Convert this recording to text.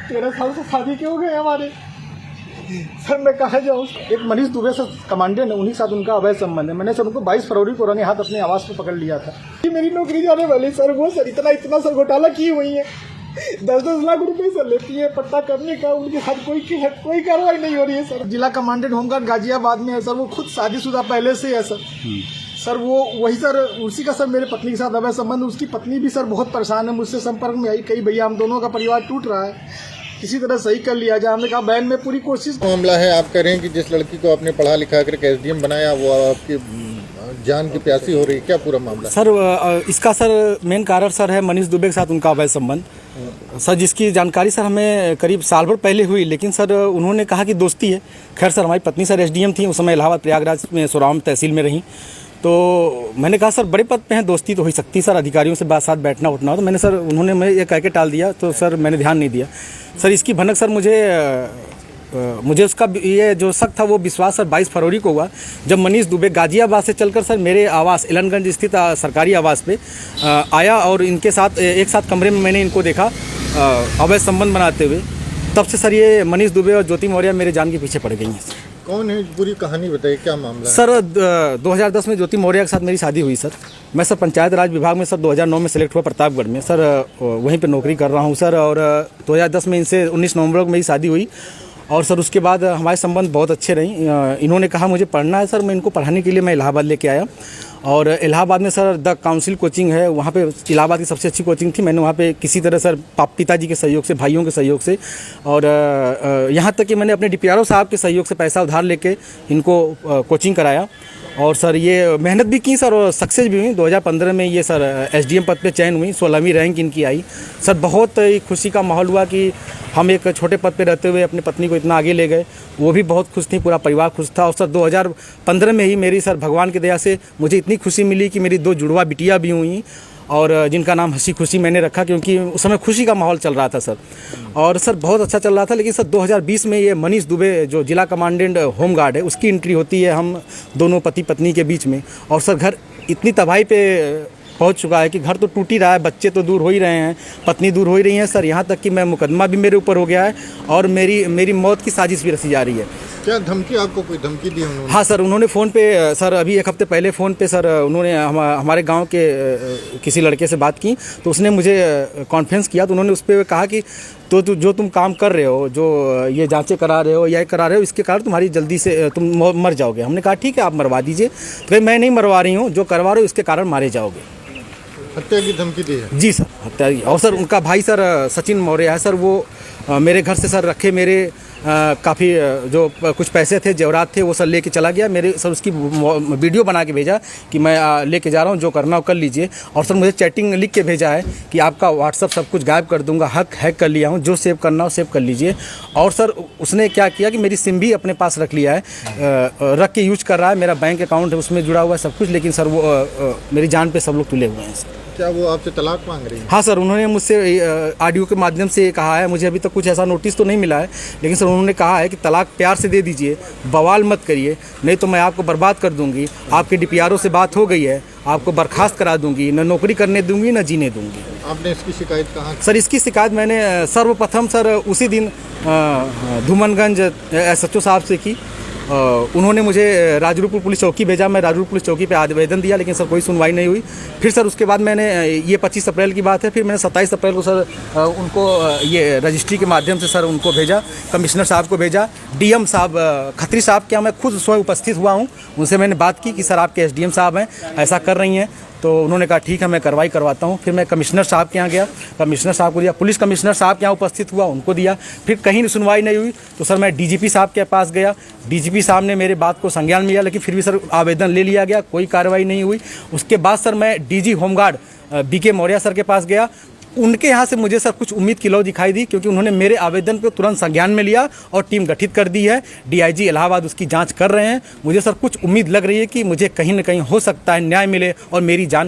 13 साल से शादी क्यों हो गए हमारे। सर मैं कहा जाऊँ, एक मनीष दुबे सर कमांडेंट है, उन्हीं के साथ उनका अवैध संबंध है। मैंने सर उनको 22 फरवरी को रंगे हाथ अपने आवास पर पकड़ लिया था। ये मेरी नौकरी जाने वाली सर, वो सर इतना सर घोटाला की हुई है, 10-10 लाख रुपए सर लेती है पट्टा करने का, उनके साथ कोई कार्रवाई नहीं हो रही है सर। जिला कमांडेंट होमगार्ड गाजियाबाद में है सर, वो खुद शादीशुदा पहले से है सर वो वही सर, उसी का सर मेरे पत्नी के साथ अवैध संबंध। उसकी पत्नी भी सर बहुत परेशान है, मुझसे संपर्क में आई, कई भैया हम दोनों का परिवार टूट रहा है, किसी तरह सही कर लिया जाए। हमने कहा बहन में पूरी कोशिश। मामला है, आप कह रहे हैं कि जिस लड़की को आपने पढ़ा लिखा कर एसडीएम बनाया वो आपकी जान की प्यासी हो रही है, क्या पूरा मामला सर? इसका सर मेन कारण सर है मनीष दुबे के साथ उनका अवैध संबंध सर, जिसकी जानकारी सर हमें करीब साल भर पहले हुई, लेकिन सर उन्होंने कहा कि दोस्ती है। खैर सर हमारी पत्नी सर एसडीएम थी, उस समय इलाहाबाद प्रयागराज में सोराम तहसील में रहीं, तो मैंने कहा सर बड़े पद पे हैं, दोस्ती तो हो सकती सर, अधिकारियों से साथ बैठना उठना हो, तो मैंने सर उन्होंने मैं ये कह के टाल दिया, तो सर मैंने ध्यान नहीं दिया सर। इसकी भनक सर मुझे उसका ये जो शक था वो विश्वास सर 22 फरवरी को हुआ, जब मनीष दुबे गाजियाबाद से चलकर सर मेरे आवास एलनगंज स्थित सरकारी आवास पे आया और इनके साथ एक साथ कमरे में मैंने इनको देखा अवैध संबंध बनाते हुए। तब से सर ये मनीष दुबे और ज्योति मौर्य मेरे जान के पीछे पड़ गई हैं। कौन है, पूरी कहानी बताइए, क्या मामला है? सर 2010 में ज्योति मौर्य के साथ मेरी शादी हुई सर। मैं सर पंचायत राज विभाग में सर 2009 में सेलेक्ट हुआ प्रतापगढ़ में सर, वहीं पे नौकरी कर रहा हूँ सर। और 2010 में इनसे 19 नवंबर को मेरी शादी हुई और सर उसके बाद हमारे संबंध बहुत अच्छे रहीं। इन्होंने कहा मुझे पढ़ना है सर, मैं इनको पढ़ाने के लिए मैं इलाहाबाद लेके आया और इलाहाबाद में सर द काउंसिल कोचिंग है, वहाँ पे इलाहाबाद की सबसे अच्छी कोचिंग थी। मैंने वहाँ पे किसी तरह सर पिताजी के सहयोग से, भाइयों के सहयोग से और यहाँ तक कि मैंने अपने डीपीआरओ साहब के सहयोग से पैसा उधार लेके इनको कोचिंग कराया और सर ये मेहनत भी की सर और सक्सेस भी हुई। 2015 में ये सर एसडीएम पद पे चयन हुई, 16वीं रैंक इनकी आई सर। बहुत खुशी का माहौल हुआ कि हम एक छोटे पद पे रहते हुए अपनी पत्नी को इतना आगे ले गए, वो भी बहुत खुश थी, पूरा परिवार खुश था। और सर 2015 में ही मेरी सर भगवान की दया से मुझे इतनी खुशी मिली कि मेरी 2 जुड़वा बिटिया भी हुई और जिनका नाम हंसी खुशी मैंने रखा, क्योंकि उस समय खुशी का माहौल चल रहा था सर। और सर बहुत अच्छा चल रहा था, लेकिन सर 2020 में ये मनीष दुबे जो जिला कमांडेंट होमगार्ड है उसकी एंट्री होती है हम दोनों पति पत्नी के बीच में। और सर घर इतनी तबाही पे पहुंच चुका है कि घर तो टूट ही रहा है, बच्चे तो दूर हो ही रहे हैं, पत्नी दूर हो ही रही है सर। यहाँ तक कि मैं मुकदमा भी मेरे ऊपर हो गया है और मेरी मौत की साजिश भी रची जा रही है। क्या धमकी, आपको कोई धमकी दी उन्होंने? हाँ सर, उन्होंने फ़ोन पे सर अभी 1 हफ्ते पहले फ़ोन पे सर उन्होंने हमारे गांव के किसी लड़के से बात की, तो उसने मुझे कॉन्फ्रेंस किया, तो उन्होंने उस पर कहा कि तो जो तुम काम कर रहे हो, जो ये जांचें करा रहे हो या करा रहे हो, इसके कारण तुम्हारी जल्दी से तुम मर जाओगे। हमने कहा ठीक है आप मरवा दीजिए, तो मैं नहीं मरवा रही हूँ, जो करवा रहे हो इसके कारण मारे जाओगे। हत्या की धमकी दी है? जी सर, हत्या की। और सर उनका भाई सर सचिन मौर्य है सर, वो मेरे घर से सर रखे मेरे काफ़ी जो कुछ पैसे थे, जेवरात थे, वो सर लेके चला गया। मेरे सर उसकी वीडियो बना के भेजा कि मैं लेके जा रहा हूँ, जो करना हो कर लीजिए। और सर मुझे चैटिंग लिख के भेजा है कि आपका व्हाट्सअप सब कुछ गायब कर दूंगा, हैक कर लिया हूँ, जो सेव करना हो सेव कर लीजिए। और सर उसने क्या किया कि मेरी सिम भी अपने पास रख लिया है, रख के यूज कर रहा है, मेरा बैंक अकाउंट है उसमें जुड़ा हुआ है सब कुछ, लेकिन सर वो मेरी जान पे सब लोग तुले हुए हैं सर। क्या वो आपसे तलाक मांग रही है? हाँ सर, उन्होंने मुझसे ऑडियो के माध्यम से कहा है, मुझे अभी तक कुछ ऐसा नोटिस तो नहीं मिला है, लेकिन सर उन्होंने कहा है कि तलाक प्यार से दे दीजिए, बवाल मत करिए, नहीं तो मैं आपको बर्बाद कर दूंगी। आपके डीपीआरओ से बात हो गई है, आपको बर्खास्त करा दूंगी, न नौकरी करने दूंगी न जीने दूंगी। आपने इसकी शिकायत कहाँ? सर इसकी शिकायत मैंने सर्वप्रथम सर उसी दिन धूमनगंज SHO साहब से की। उन्होंने मुझे राजरूपुर पुलिस चौकी भेजा, मैं राजरूपुर पुलिस चौकी पे आवेदन दिया, लेकिन सर कोई सुनवाई नहीं हुई। फिर सर उसके बाद मैंने ये 25 अप्रैल की बात है, फिर मैंने 27 अप्रैल को सर उनको ये रजिस्ट्री के माध्यम से सर उनको भेजा, कमिश्नर साहब को भेजा, DM साहब खत्री साहब के यहाँ मैं खुद स्वयं उपस्थित हुआ हूँ। उनसे मैंने बात की कि सर आपके SDM साहब हैं, ऐसा कर रही हैं, तो उन्होंने कहा ठीक है मैं कार्रवाई करवाता हूँ। फिर मैं कमिश्नर साहब के यहाँ गया, कमिश्नर साहब को दिया, पुलिस कमिश्नर साहब के यहाँ उपस्थित हुआ, उनको दिया। फिर कहीं सुनवाई नहीं हुई तो सर मैं DGP साहब के पास गया, DGP साहब ने मेरे बात को संज्ञान में लिया, लेकिन फिर भी सर आवेदन ले लिया गया, कोई कार्रवाई नहीं हुई। उसके बाद सर मैं DG home guard BK Maurya sir के पास गया, उनके यहाँ से मुझे सर कुछ उम्मीद की लौ दिखाई दी, क्योंकि उन्होंने मेरे आवेदन को तुरंत संज्ञान में लिया और टीम गठित कर दी है। DIG इलाहाबाद उसकी जांच कर रहे हैं। मुझे सर कुछ उम्मीद लग रही है कि मुझे कहीं ना कहीं हो सकता है न्याय मिले और मेरी जान